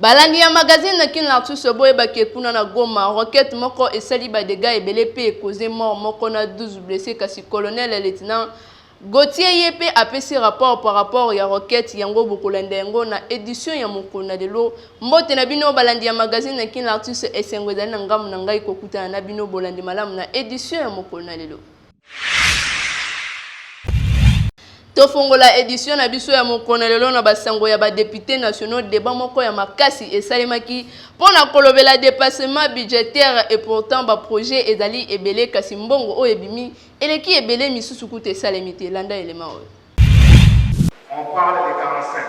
Balandi ya magazine na kin l'artiste boye bake kuna na Goma roquette moko esali ba dégâts ebele pe causé mort moko na 12 blessés kasi colonel lieutenant Gauthier Yepe apesi rapport par rapport ya roquette yango bokolanda yango na édition ya mokona lelo mbote na bino balandi ya magazine na kin l'artiste esengo ezali na ngamu na ngai kokutana na bino bolandi malamu na édition ya mokona lelo. Tofongola édition na biso ya mokona lelo na basango ya ba députés nationaux débat moko ya makasi esalemaki pona kolobela dépassement budgétaire et pourtant ba projet ezali ebele kasi mbongo o ebimi eleki ebele misusu kuté salemité landa élément. On parle des 45.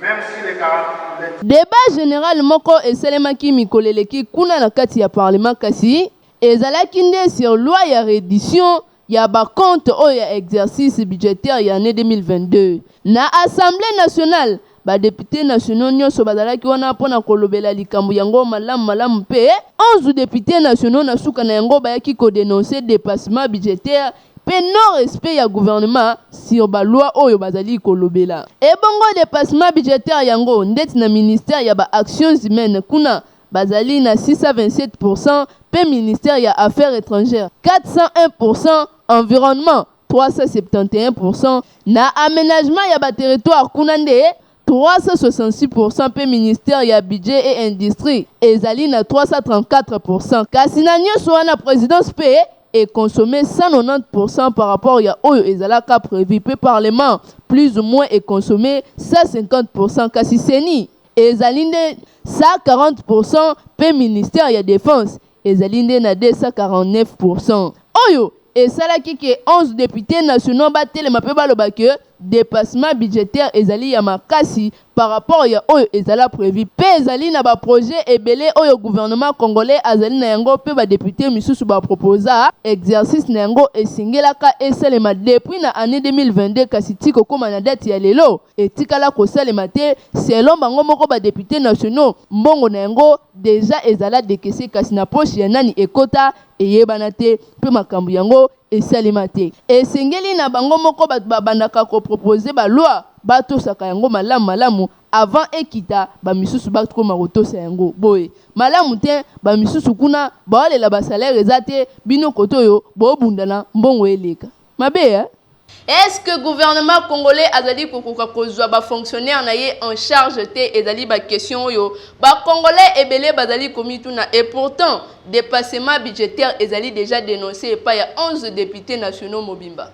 Même si les 40 débat général moko esalemaki mikoleleki kuna na kati ya parlement kasi ezalaki nde sur loi ya reddition ya ba compte o ya exercice budgétaire ya année 2022 na assemblée nationale ba députés nationaux nyonso bazalaki wana pona kolobela likambo yango malamu pe 11 députés nationaux na suka na yango bayaki ko dénoncer dépassement budgétaire pe non respect ya gouvernement sur ba loi oyo bazali kolobela e bongo dépassement budgétaire yango ndeti na ministère ya ba actions humaines kuna bazali na 627% pe ministère ya affaires étrangères 401%, environnement 371%, na aménagement ya ba territoire kunande 366% pe ministère ya budget et industrie ezali na 334%. Kasi na nyonso wana présidence pe et consommé 190% par rapport à oyo ezalaka prévu pe parlement plus ou moins est consommé 150%. Kasi seni ezalinde 140% pe ministère ya défense ezalinde na 249%. Oyo esalaki ke 11 députés nationaux batelema pe baloba ke dépassement budgétaire ezali ya makasi par rapport ya oyo ezala prévu pe ezali na ba projet ebele oyo gouvernement congolais azali na yango pe ba député misusu ba proposa exercice na yango esingelaka esalema depuis na année 2022 kasi tiko koma na date ya lelo etikala kosalema te selon bango moko ba députés nationaux mbongo na yango déjà ezala dekese kasi na poche ya nani ekota eyebana te pe makambo yango esalema te esengeli na bango moko bato babandaka koproposer ba loi batosaka yango malamu avant ekita ba misusu bakoma kotosa yango boye malamu te ba misusu kuna baolela ba salaire ezate bino kotoyo bobundana mbongo eleka mabe. Est-ce que le gouvernement congolais azali kokoka kozwa ba fonctionnaire na ye en charge te ezali ba question yo ba congolais ebele bazali komituna et pourtant dépassement budgétaire ezali déjà dénoncé par 11 députés nationaux mobimba.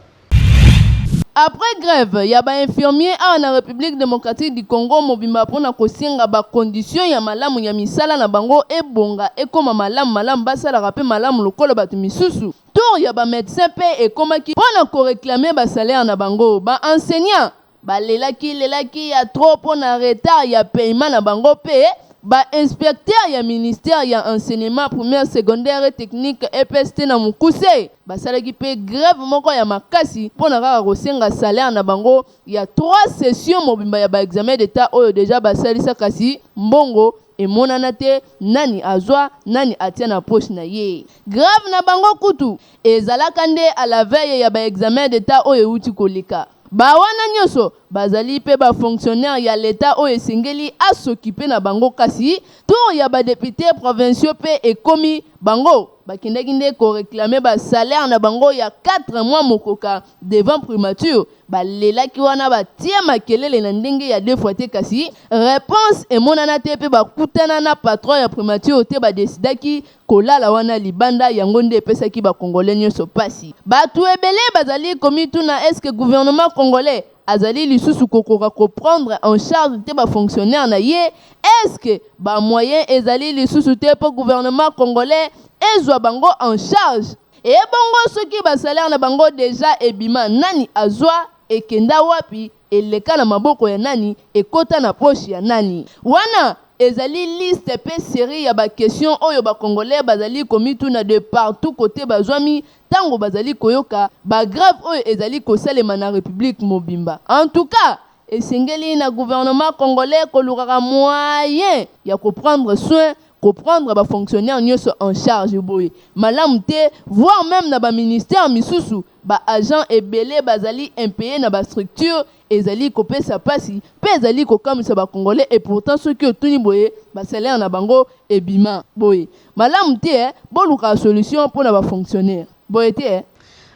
Après grève, ya ba infirmier a na République démocratique du Congo mobimba pona kosinga ba condition ya malamu ya misala na bango ebonga ekoma malamu basala rapé malamu lokolo batu misusu. Tour ya ba médecin pe ekomaki pona ko réclamer ba salaire na bango ba enseignant ba lelaki ya trop pona retard ya paiement na bango pe ba inspecteur ya ministère ya enseignement primaire secondaire et technique EPST na mukuse basalaki pe grève moko ya makasi pona kaka kosenga salaire na bango ya 3 sessions mobimba ya ba examen d'état oyo déjà basalisa kasi mbongo emonana te nani azwa nani atia na poche na ye grève na bango kutu ezalaka nde à la veille ya ba examen d'état oyo uti koleka ba wana nyonso bazali pe ba fonctionnaire ya l'état oyo esengeli s'occuper na bango kasi tour ya ba député provinciaux pe ekomi bango bakindaki nde ko réclamer ba salaire na bango ya 4 mois mokoka devant primature balelaki wana batie makelele na ndenge ya 2 fois te kasi réponse emonana te pe bakutana na patron ya primature te badesidaki kolala wana libanda yango nde epesaki ba congolais nyonso pasi batu ebele bazali komituna est-ce que gouvernement congolais azali lisusu kokoka prendre en charge te ba fonctionnaire na ye est-ce que ba moyen ezali lisusu te pour gouvernement congolais ezwa bango en charge et bongo soki ba salaire na bango déjà ebima nani azwa ekenda wapi eleka na maboko ya nani ekota na poche ya nani wana ezali liste pe série ya ba question oyo ba congolais bazali komituna de partout côté bazwami tango bazali koyoka ba grave oyo ezali kosalema na République mobimba en tout cas esengeli na gouvernement congolais kolukaka moyen ya prendre soin comprendre ba fonctionnaire nyonso en charge boye malamu te voire même na ba ministère misusu ba agent ebele bazali impayé na ba structure ezali kopesa pasi pe ezali kokamisa ba congolais et pourtant ceux qui otuni boye ba salaire na bango ebima boye malamu te boluka solution pour na ba fonctionnaire boye te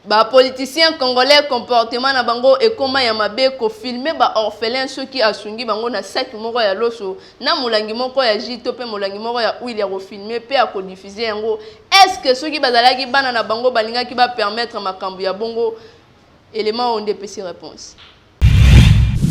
ba politicien congolais comportement na bango ekoma ya mabe ko filmer ba orphelin ceux qui asungi bango na sac moko ya loso na mulangi moko ya jito pe mulangi moko ya huile ya ko filmer pe ya ko diffuser yango est-ce que ceux qui bazalaki bana na bango balinga ki ba permettre makambo ya bongo élément on dépêche réponse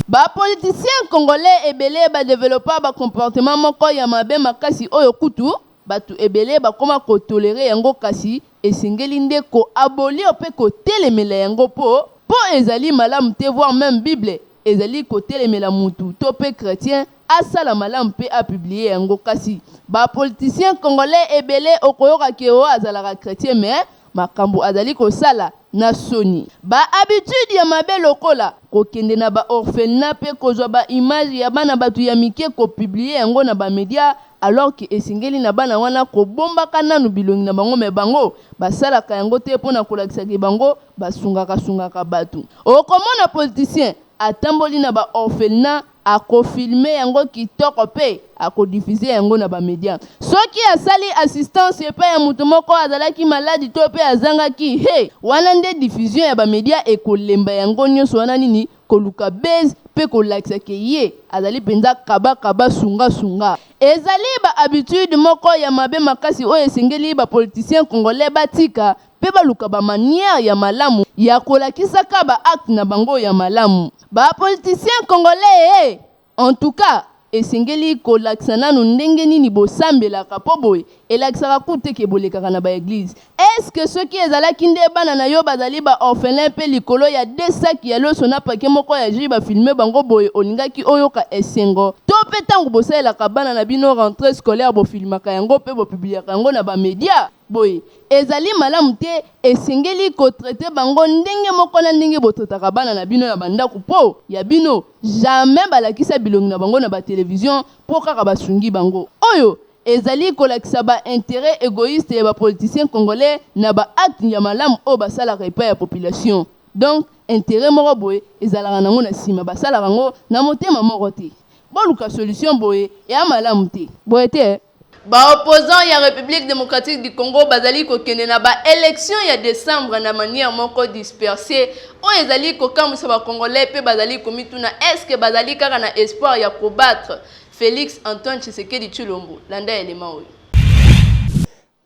ba politicien congolais ebele ba développer ba comportement moko ya mabe makasi oyo kutu batu ebele ba koma ko tolérer yango kasi esengeli nde ko abolir pe ko telemela yango po ezali malamu te voir même bible ezali ko telemela mutu to pe chrétien asala malamu pe a publier yango kasi ba politicien congolais ebele okoyoka ke o azalaka chrétien mais makambo azali ko sala na soni ba habitude ya mabe lokola kokende na ba orphelinat pe kozwa ba image ya bana batu ya mike ko publier yango na ba media alors que esengeli na bana wana ko bombaka nanu bilongi na bango me bango basalaka yango te pona kolakisa ke bango basungaka batu okomona politicien atamboli na ba orphelinat akofilme yango kitoko pe akodiffuser yango na ba media soki asali assistance epai ya mutu moko azalaki maladi to pe azangaki he wana nde diffusion ya ba media ekolemba yango nyonso wana nini koluka base pe kolakisa ke ye azali penza kaba sunga ezali ba habitude moko ya mabe makasi oyo esengeli ba politicien congolais batika pe baluka ba manière ya malamu ya kolakisaka ba acte na bango ya malamu ba politicien congolais en tout cas esengeli kolakisa nanu ndenge nini bosambelaka po boye elakisaka kute ke bolekaka na ba église est-ce que ceux qui ezalaki nde bana na yo bazali ba orphelin pe likolo ya desaki ya loso na pake moko ya ji ba filme bango boye olingaki oyoka esengo to pe tango bosalelaka bana na bino rentrée scolaire bofilmaka yango pe bopubliaka yango na ba media boye ezali malamu te esengeli kotraite bango ndenge moko na ndenge bototaka bana na bino ya bandako po ya bino jamais balakisa bilongi na bango na ba télévision po kaka basungi bango oyo ezali kolakisa ba intérêt égoïste ya ba politicien congolais na ba acte ya malamu o basalaka epai ya population donc intérêt moko boye ezalaka nango na nsima basalaka ngo na motema moko te boluka solution boye ya malamu te boye te ba opposant ya République démocratique du Congo bazali kokende na ba élection ya décembre na manière moko dispersée o ezali kokamwisa ba congolais pe bazali komituna est-ce que bazali kaka na espoir ya combattre Félix Antoine Tshisekedi Tshilombo landa élément oyo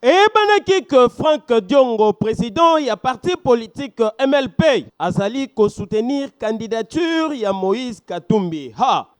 ebanaki que Franck Diongo président ya parti politique MLP azali ko soutenir candidature ya Moïse Katumbi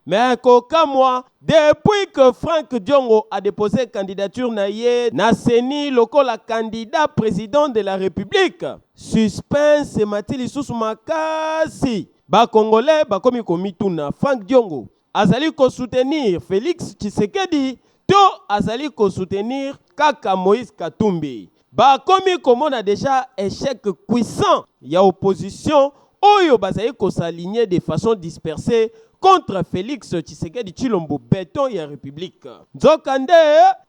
mais kokamwa depuis que Franck Diongo a déposé candidature na ye na seni lokola candidat président de la République suspense matili susu makasi ba congolais bakomi komituna Franck Diongo azali ko soutenir Félix Tshisekedi to azali ko soutenir kaka Moïse Katumbi bakomi komona déjà échec puissant ya opposition oyo bazali ko s'aligner de façon dispersée contre Félix Tshisekedi Tshilombo béton ya République nzokande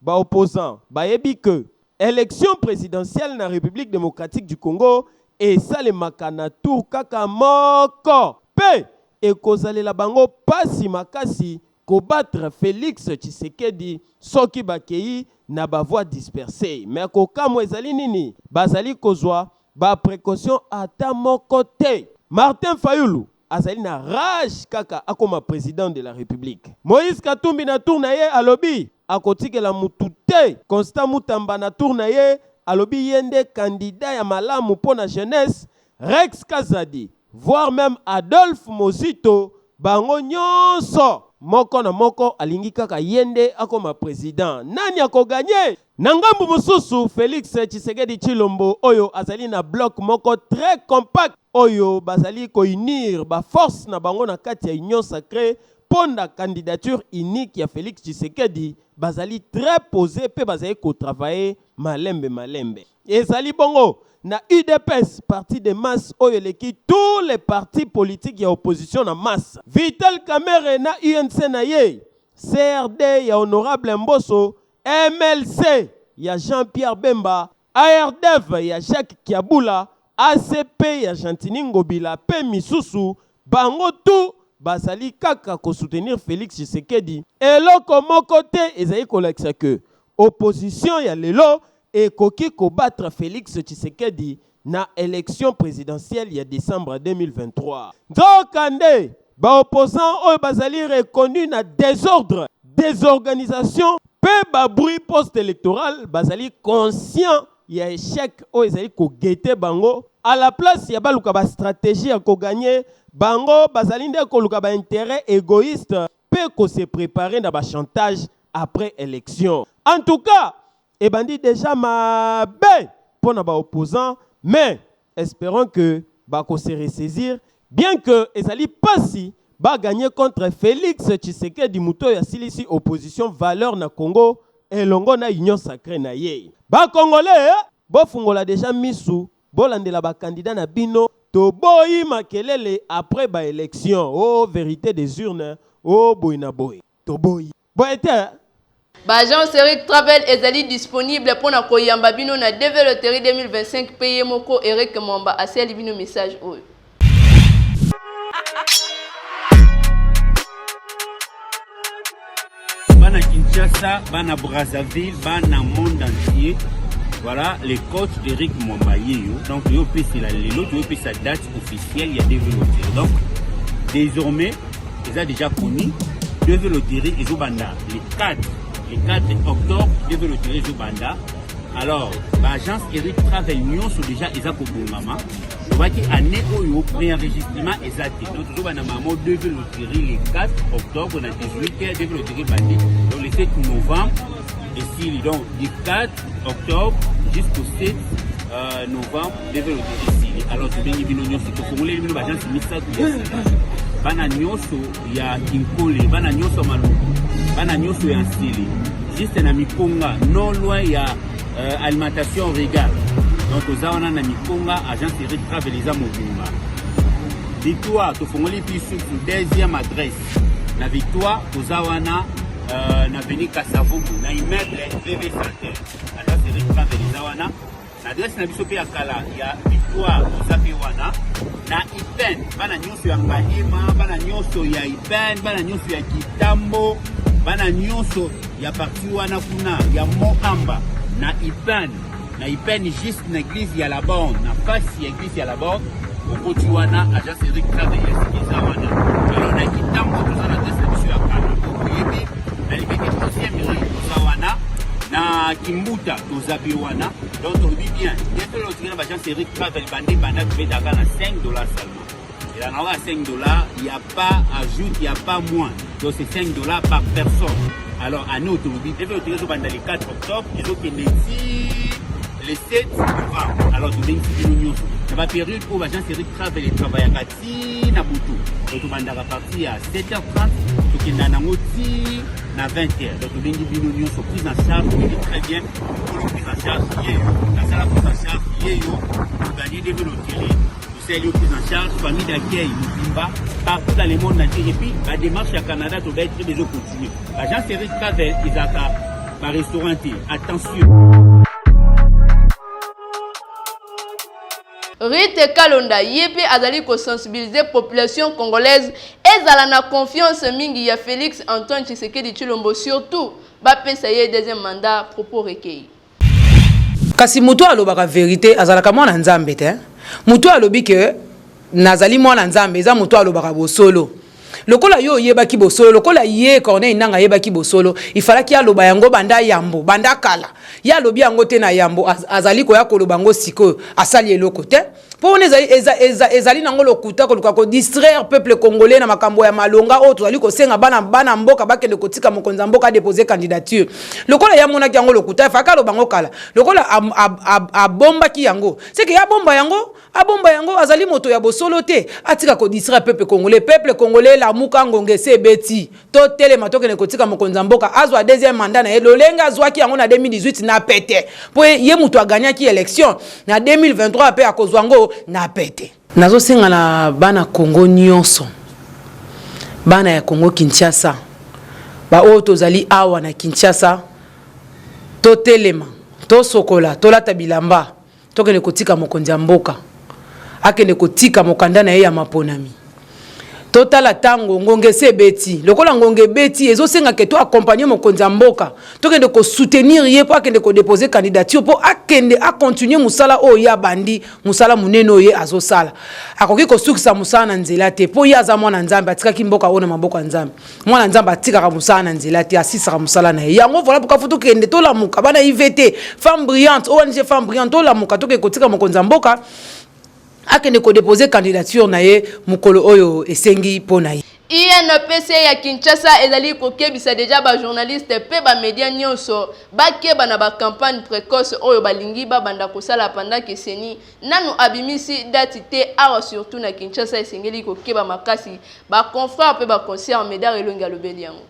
ba opposant bayebi que élection présidentielle na République démocratique du Congo et salemaka na tour kaka moko pe ekozalela bango pasi makasi kobattre Félix Tshisekedi soki bakei na ba voix dispersée mais kokamo ezali nini bazali kozwa ba précaution ata moko te Martin Fayulu azali na rage kaka akoma président de la République Moïse Katumbi na tour na ye alobi akotikela mutu te Constant Mutamba na tour na ye alobi yende candidat ya malamu pona jeunesse Rex Kazadi voire même Adolphe Mozito bango nyonso moko na moko alingi kaka yende akoma président nani akoganye na ngambu mususu Félix Tshisekedi Tshilombo oyo azali na bloc moko très compact oyo bazali ko unir ba force na bango na kati ya union sacrée ponda candidature unique ya Félix Tshisekedi bazali très posé pe bazali ko travailler malembe ezali bongo na UDPS parti de masse oyo leki tous les partis politiques ya opposition na masse Vital Kamerhe na UNC na ye CRD ya honorable Mboso MLC ya Jean-Pierre Bemba, ARDF ya Jacques Kiabula, ACP ya Jantini Ngobila pe misusu bango tout bazali kaka ko soutenir Félix Tshisekedi. Eloko moko te ezali kolakisa que opposition ya lelo ekoki ko battre Félix Tshisekedi na élection présidentielle ya décembre 2023. Nzokande ba opposant oyo bazali reconnu na désordre, désorganisation pe ba bruit post-électoral bazali conscient ya échec oyo ezali ko guetter bango à la place ya baluka ba stratégie ya ko gagner bango bazali nde ko luka ba intérêt égoïste pe ko se préparer na ba chantage après élection. En tout cas, et bandi déjà mabe pour na ba opposant, mais espérons que ba ko se ressaisir bien que ezali pasi ba gagner contre Félix Tshisekedi muto ya silisi opposition valeur na Congo elongo na union sacrée na ye. Ba Congolais bo fungola déjà misu bolandela ba candidat na bino to boyi makelele après ba élection. Oh vérité des urnes, oh boyna boy. To boyi. Boyete Agence Eric Travel est disponible pour na koyamba bino na DV Loterie 2025 paye moko Eric Mwamba aseli bino message oyo. Bana Kinshasa, Bana Brazzaville, Bana monde entier. Voilà les coachs d'Eric Mwamba. Donc il y a sa date officielle, il y a DV Loterie. Donc désormais, ils ont déjà connu DV Loterie et Zubanda les 4 octobre, DV Loterie Zubanda. Alors, l'agence Eric Travel Union sont déjà exact maman. Je vois qu'il y a année où il préenregistrement exact. Donc, nous avons maman DV Loterie le 4 octobre, on a 18 DV Loterie bandi. Donc, le 7 novembre, ici, donc, du 4 octobre jusqu'au 7 novembre, DV Loterie ici. Alors, tu viens de venir ici. Pour vous, les agence Missa Bana Nyoso, il y a Kinkole, Bana Nyoso Malou, Bana Nyoso et Ansili. Juste un ami Konga, non loin, il y a alimentation Regal. Donc, aux Awana Namikonga, agence Eric Travel, les Amobunga. Victoire, tu fais les pistes sur deuxième adresse. La victoire, aux Awana, n'aveni Kassavou, na immeuble VV Santé. Agence Eric Travel, les Awana. L'adresse na biso pe ya kala, il y a victoire, aux Apewana. Na Ipen, bana nyonso ya Ngahima, bana nyonso ya Ipen, bana nyonso ya Kitambo, bana nyonso ya parti wana kuna ya Moamba. Na Ipen juste na église ya la borne, na face ya église ya la borne, okoti wana agence Eric Travel ya wana. Alors na Kitambo tozana adresse biso ya kala. Oyebi na libeke 3e rue tozawana na Kimbuta tozabi wana. Donc on dit bien, bientôt l'autre agence Eric Travel bandi banda tu vas à $5 seulement. Et là on a $5, il n'y a pas ajout, il n'y a pas moins. Donc c'est $5 par personne. Alors à nous, on dit, le 4 octobre, ils ont été le 7 novembre. Alors tu viens ici, c'est la période où l'agence Eric Travel travaille à Kati, na Boutou. Donc on va partir à 7h30, donc il y a na 20h. Donc tu viens ici, sont pris en charge, très bien, pour la prise en charge, la salle prise en charge, pour gagner des vélotiers. C'est prise en charge, famille d'accueil, partout dans le monde entier. Et puis, la démarche au Canada, tu vas être très bien continuer. L'agence Eric Travel, ils ont un restaurant. Attention. Rite Kalonda yepe azali ko sensibiliser population congolaise ezala na confiance mingi ya Félix Antoine Tshisekedi Tshilombo surtout ba pesa ye deuxième mandat propos recueillis. Kasi mutu alobaka vérité azalaka mwana nzambe te. Mutu alobi ke nazali mwana nzambe eza mutu alobaka bosolo. Lokola yo yebaki bosolo, lokola ye Corneille nanga yebaki bosolo, ifalaki aloba yango banda yambo, banda kala. Ya lobi yango te na yambo azali ko ya koloba ngo siko asali eloko te. Po on ezali nango lokuta ko luka ko distraire peuple congolais na makambo ya malonga o tozali ko senga bana mboka bakende kotika mokonza mboka déposer candidature. Lokola ya mona ki yango lokuta ifaka aloba ngo kala. Lokola abomba ki yango. C'est que ya bomba yango azali moto ya bosolo te atika ko distraire peuple congolais la muka ngonge se beti to tele matoke ne kotika mokonza mboka azwa deuxième mandat na elolenga azwa ki yango na 2018 na pete po ye muto a gagné ki élection na 2023 pe akozwango na pete nazo senga na bana Congo nyonso bana ya Congo Kinshasa ba o tozali awa na Kinshasa totelema tosokola tolata bilamba tokende kotika mokonzi ya mboka akende kotika mokanda na ye ya maponami totala tango ngonge se beti lokola ngonge beti ezosenga ke to accompagner mokonzi ya mboka tokende ko soutenir ye po akende ko déposer candidature po akende a continuer musala o ya bandi musala muneno ye azosala akoki ko sukisa musala na nzela te po ye aza mwana nzambe atika ki mboka ona maboko ya nzambe mwana nzambe atika ka musala na nzela te asisa ka musala na ye yango voilà pourquoi faut kende to la muka bana IVT femme brillante ONG femme brillante to la muka toke kotika mokonzi ya mboka akende ko déposer candidature na ye mukolo oyo esengi po na ye. INPC ya Kinshasa ezali kokebisa deja ba journaliste pe ba media nyonso bakeba na ba campagne précoce oyo balingi babanda kosala pendant que seni nanu abimisi date te awa surtout na Kinshasa esengeli kokeba makasi ba confrère pe ba concert média elonga lobeli yango.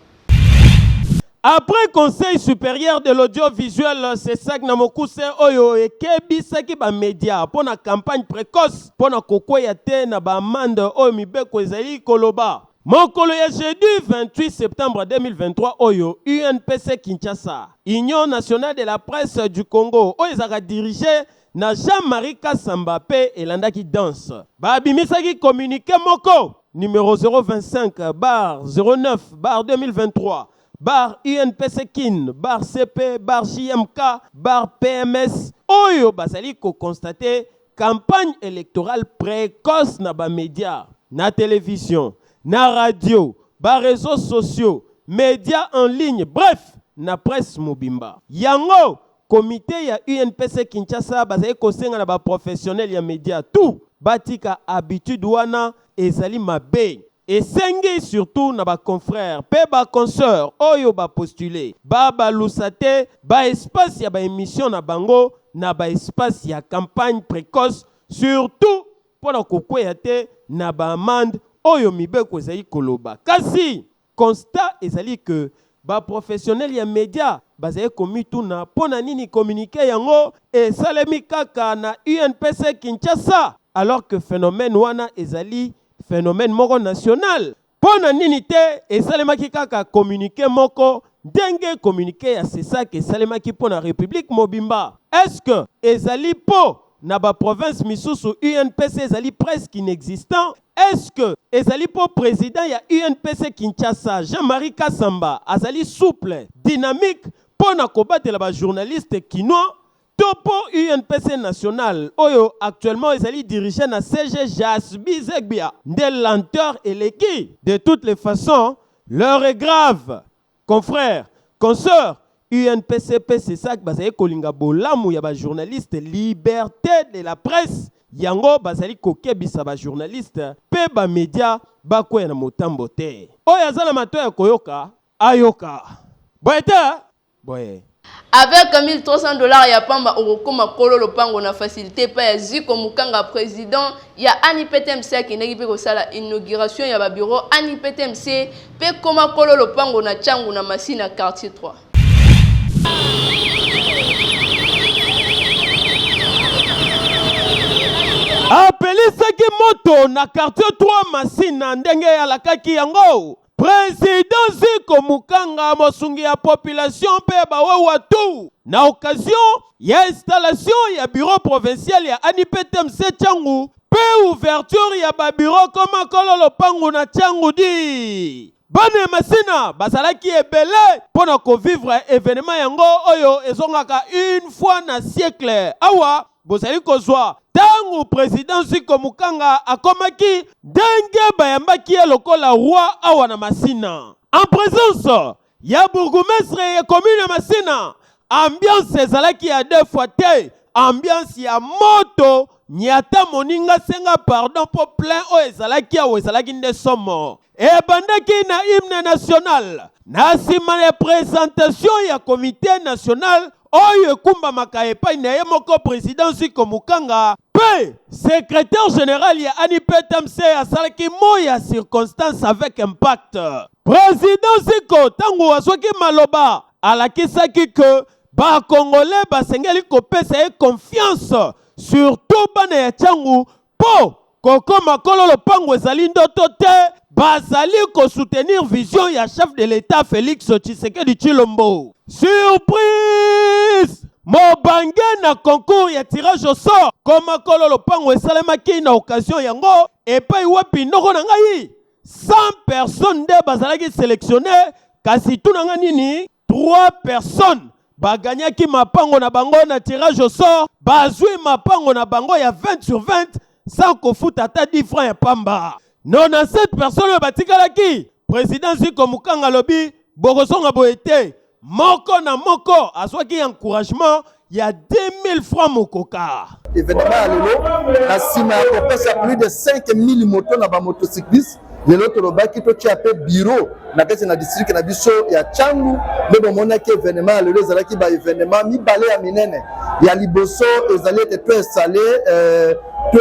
Après Conseil supérieur de l'audiovisuel, c'est ça que namokuse oyo ekebisaki ba média pour la campagne précoce pour na kokoya te na ba amende oyo mibeko ezali koloba. Mokolo ya jeudi 28 septembre 2023 oyo UNPC Kinshasa, Union nationale de la presse du Congo, oyo ezaka dirigé na Jean-Marie Kasamba pe elandaki danse. Ba abimisaki communiqué moko numéro 025/09/2023. Bar UNPC Kin, bar CP, bar JMK, bar PMS, oyo basali ko constater campagne électorale précoce na ba média, na télévision, na radio, ba réseaux sociaux, médias en ligne, bref, na presse mobimba. Yango, comité ya UNPC Kinshasa basali ko senga na ba professionnel ya média tout, batika habitude wana ezali mabe. Et sengi surtout na ba confrères, pe ba consoeurs, oyo ba postulé, ba lusate, ba espace ya ba émission na bango, na ba espace ya campagne précoce, surtout pour la kokwea te na ba amende, oyo mibeko ezali koloba. Kasi, constat ezali que ba professionnel ya média, bazali komitu na pona nini communiqué yango, et salemi kaka na UNPC Kinshasa, alors que phénomène wana ezali phénomène moko national. Pona nini te esalemaki kaka communiqué moko denge communiqué ya c'est ça que esalemaki pona République mobimba. Est-ce que ezali po na ba province misusu UNPC ezali presque inexistant? Est-ce que ezali po président ya UNPC Kinshasa Jean-Marie Kasamba azali souple, dynamique pona kobatela ba journaliste kinois? Topo UNPC national, oyo actuellement ezali dirigé na CG Jasbi Zegbia, de lenteur et l'équipe. De toutes les façons, l'heure est grave. Confrères, consoeurs, UNPCP, c'est ça que bazali kolinga bolamu ya ba journaliste, liberté de la presse. Yango bazali kokebisa ba journaliste, pe ba média, ba koya na motambo te. Oyo azala matoya koyoka, ayoka. Boyete, boye. Avec $1,300, ya pamba okokoma kolo lopango na facilité pa ya Ziko Mukanga président ya ANIPTMC qui negi pe ko sala inauguration ya ba bureau ANIPTMC pe koma kolo lopango na Tchangu na Masina quartier 3. Apelisaki moto na quartier 3 Masina ndenge ya lakaki yango. Président Ziko Mukanga mosungi ya population pe bawewa tout. Na occasion ya installation ya bureau provincial ya ANIPTMC Tchangu pe ouverture ya ba bureau koma kololo pangu na Tchangu di. Bane Masina bazalaki ebele pona ko vivre événement yango oyo ezongaka une fois na siècle. Awa bozali kozwa tangu président Ziko Mukanga akomaki denge bayambaki lokola roi awa na Masina. En présence ya bourgmestre ya commune ya Masina, ambiance ezalaki ya deux fois te, ambiance ya moto nyata moninga senga pardon pour plein o ezalaki awa ezalaki nde somo. E bandaki na hymne national, na sima ya présentation ya comité national oyo kumba makaepai na ye moko président Ziko Mukanga pe secrétaire général ya ANIPTMC asalaki moya circonstance avec impact. Président Ziko tango asoki maloba alakisaki que ba congolais basengeli kopesa ye confiance surtout bana ya Tchangu po kokoma kolo lopango ezali ndoto te bazali ko soutenir vision ya chef de l'État Félix Tshisekedi Tshilombo. Surprise! Mobange na concours ya tirage au sort koma kolo lopango esalemaki na occasion yango epai wapi ndoko na ngai 100 personnes de bazalaki sélectionné kasi tunanga nini 3 personnes baganyaki mapango na bango na tirage au sort bazui mapango na bango ya 20 sur 20 sans kofuta ata 10 francs ya pamba. 97 personnes batikalaki président Ziko Mukanga lobi bokosonga boete moko na moko azwaki encouragement ya 10 000 francs mokoka. Événement à l'élo, à Sima, on passe à plus de 5000 motos dans les motocyclistes. Les autres robaki to appelé bureau na kati na district na biso ya Changu mais bon mona ki événement à l'élo zalaki ba événement mi balé ya minene ya liboso ezali te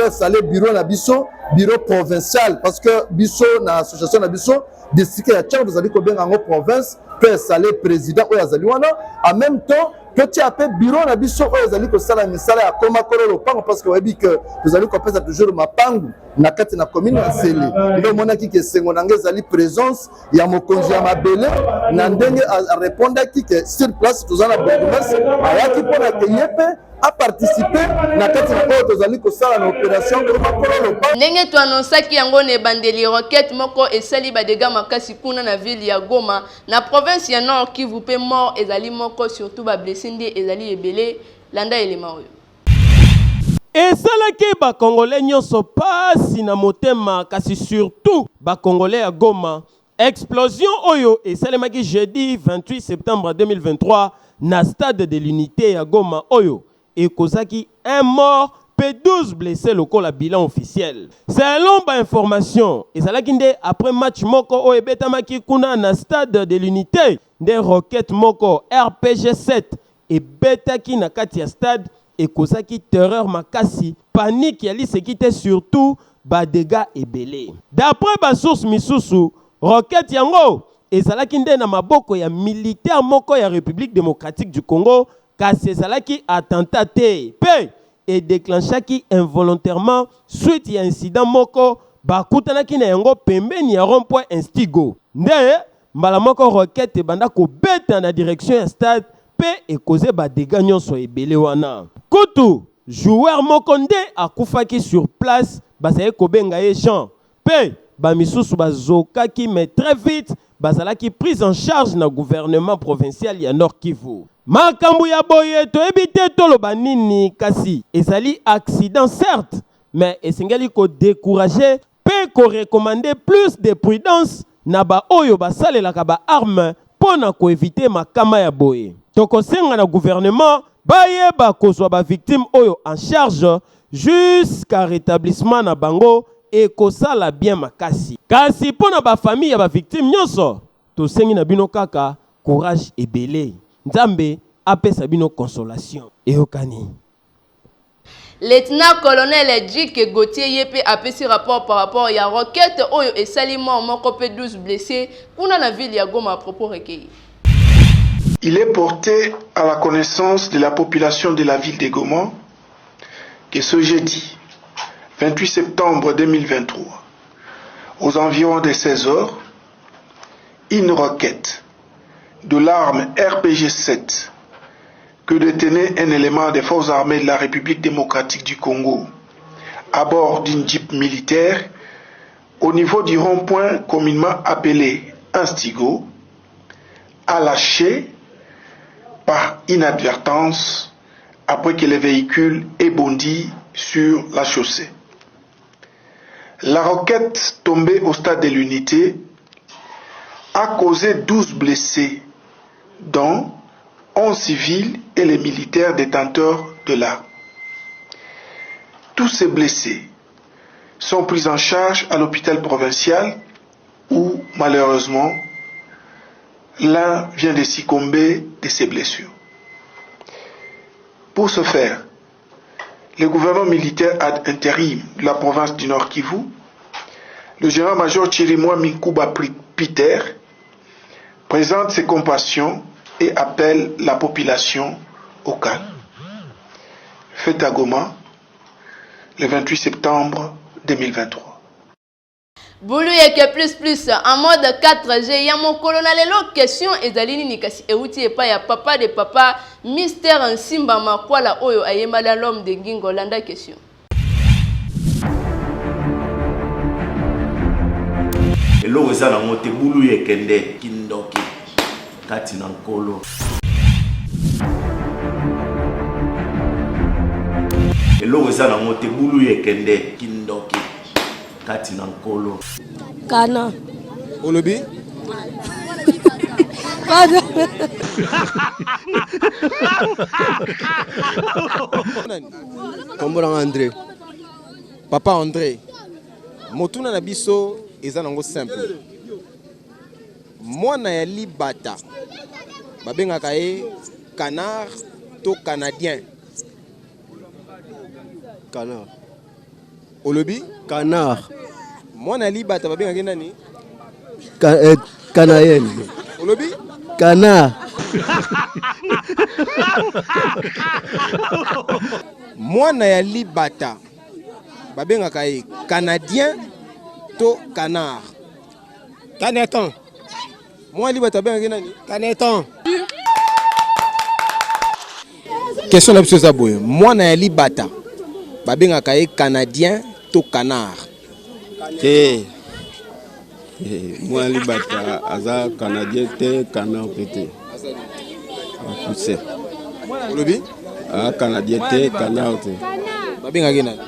installé bureau na biso bureau provincial parce que biso na association na biso district ya Changu zali ko benga ngo province peut installer président ou azali wana en même temps que tu appelles bureau na biso oyo ezali kosala misala ya koma kolo lopango parce que webi que tozali kopesa toujours mapangu na kati na commune ya Sele ndo monaki ke sengo na ngezali présence ya mokonzi ya mabele na ndenge a répondaki que sur place tozana bourgmestre ayaki pona ke yepe a participer na kati na oyo tozali kosala na opération koma kolo lopango ndenge to annonçaki yango ne bandeli roquette moko esali badega makasi kuna na ville ya Goma na province ya Nord Kivu pe mort ezali moko surtout ba blessé ndi ezali ebele landa elema oyo esalaki bakongolais nyonso pasi na motema kasi surtout bakongolais ya Goma explosion oyo esalemaki jeudi 28 septembre 2023 na stade de l'unité ya Goma oyo ekozaki un mort pe 12 blessés lokola bilan officiel. Selon ba information ezalaki nde après match moko oyo ebetamaki kuna na stade de l'unité nde roquette moko RPG 7 ebetaki na kati ya stade ekozaki terreur makasi panique ya liseki te surtout ba dégâts ebele. D'après ba source misusu roquette yango ezalaki nde na maboko ya militaire moko ya République démocratique du Congo kasi ezalaki attentat te pe et déclenchaki involontairement suite ya incident moko bakutanaki na yango pembeni ya rond-point Instigo nde mbala moko roquette banda kobeta na direction ya stade pe ekoze ba dégâts nyonso ebele wana kutu joueur moko nde akufaki sur place bazali kobenga ye Jean pe bamisusu bazokaki mais très vite bazalaki prise en charge na gouvernement provincial ya Nord Kivu. Makambu ya boye toyebi te toloba nini kasi ezali accident certes mais esengeli ko décourager pe ko recommander plus de prudence na ba oyo basalelaka ba arme pona ko éviter makama ya boye. Tokosenga na gouvernement bayeba kozwa ba victime oyo en charge jusqu'à rétablissement na bango et kosala bien makasi. Kasi pona ba famille ya ba victime nyonso tosengi na bino kaka courage ebele. Nzambe apesa bino consolation. Eyokani. Lieutenant-colonel Djike Gauthier Yepe a fait rapport par rapport à la roquette oyo et salimon moko pe 12 blessés kuna na ville ya Goma à propos recueillis. Il est porté à la connaissance de la population de la ville de Goma que ce jeudi 28 septembre 2023 aux environs de 16 heures, une roquette de l'arme RPG 7 que détenait un élément des forces armées de la République démocratique du Congo à bord d'une jeep militaire au niveau du rond-point communément appelé Instigo a lâché par inadvertance après que le véhicule ait bondi sur la chaussée. La roquette tombée au stade de l'unité a causé 12 blessés, dont 11 civils et les militaires détenteurs de l'arme. Tous ces blessés sont pris en charge à l'hôpital provincial où, malheureusement, l'un vient de succomber de ses blessures. Pour ce faire, le gouvernement militaire ad intérim de la province du Nord Kivu, le général-major Chirimwa Minkuba Peter, présente ses compassions et appelle la population au calme. Fête à Goma, le 28 septembre 2023. Boulou yeke plus en mode 4G ya mokolo na lelo question ezalini ni kasi euti epa ya papa de papa Mystère Nsimba Makwala oyo ayemba la l'homme de Ngingo landa question. Elo ezala ngote boulou yekende kindoki kati na nkolo. Elo ezala ngote boulou yekende kindoki kati na nkolo. Kana. Olobi? Kana. Kombo André. Papa André. Motuna na biso eza nango simple. Mwana ya libata. Babengaka ye canard to canadien. Canard. Olobi? Canard. Mwana ya libata babengaka nani? Canadienne. Olobi? Canard. Mwana ya libata babengaka ye canadien to canard. Caneton. Mwana libata babengaka nani? Caneton. Question la biso boye. Mwana ya libata babengaka ye canadien to canard. Moi libata aza canadien te canard pété. Poussé. Olobi? Canadien te canard te. Babengaka nani?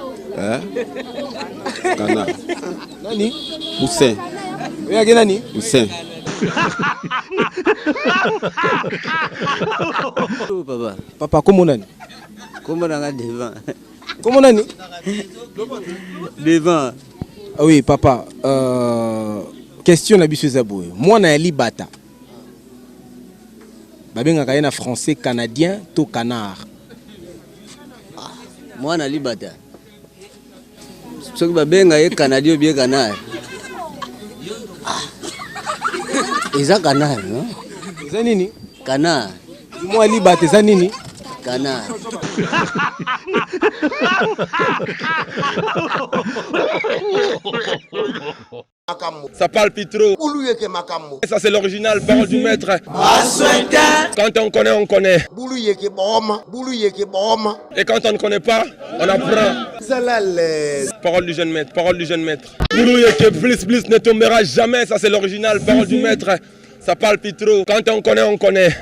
Canard. Nani? Poussé. Babengaka nani? Poussé. Papa. Papa comment nani? Comment on a devant? Comment nani? Devant. Ah oui, papa. Question la biso boye. Mwana ya libata babengaka ye na français canadien to canard. Moi na libata. Soki babenga ye canadien bien canard. Eza canard, non? Eza nini? Canard. Mwana libata eza nini? Canard. Ça parle plus trop. Ça c'est l'original, parole du maître. Quand on connaît, on connaît. Et quand on ne connaît pas, on apprend. Parole du jeune maître, parole du jeune maître. Plus ne tombera jamais. Ça c'est l'original, parole du maître. Ça parle plus trop. Quand on connaît, on connaît.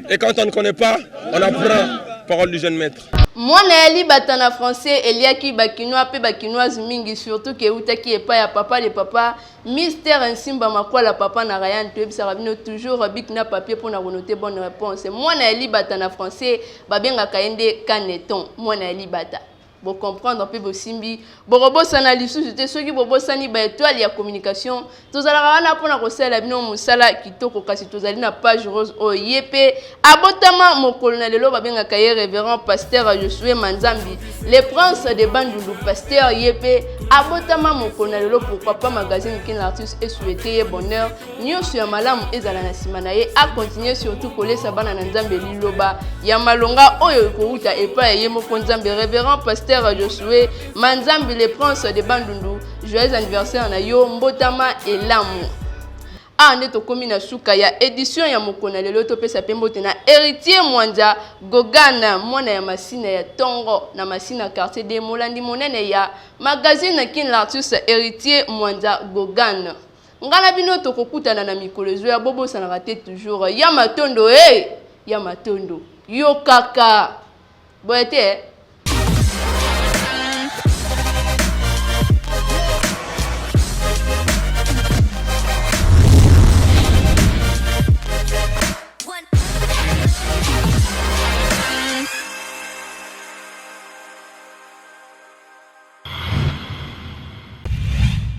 Et quand on ne connaît pas, on apprend. Parole du jeune maître. Mwana ya libata na français eliaki bakinois pe bakinoise mingi surtout ke utaki epa ya papa de papa Mystère Nsimba Makwala papa na Ryan tebisa rabino toujours bik na papier pour na noter bonne réponse. Mwana ya libata na français babenga kaende caneton. Mwana ya libata bo comprendre pe bo simbi bo robosana lisusu te soki bo bosani ba étoile ya communication tozala wana pona ko sala bino musala kitoko kasi tozali na page rose o yepe abotama mokolo na lelo babenga kaye révérend pasteur Josué Manzambi le prince de Bandundu pasteur yepe abotama mokolo na lelo pourquoi pas magazine kin l'artiste et souhaiter bonheur nyonso ya malamu ezala na simana ye a continuer surtout kolesa bana na Nzambe liloba ya malonga oyo ko uta epa ye moko Nzambe révérend pasteur Josué Manzambi le prince de Bandundu joyeux anniversaire na yo mbotama elamu ande tokomi na suka ya édition ya mokona lelo topesa pembote na héritier Mwanza Gogana mwana ya masina ya Tongo na masina quartier de Molandi monene ya magazine kin l'artiste héritier Mwanza Gogana ngala bino tokokutana na mikolo zo ya bobo sana raté toujours ya matondo ya matondo yo kaka boyete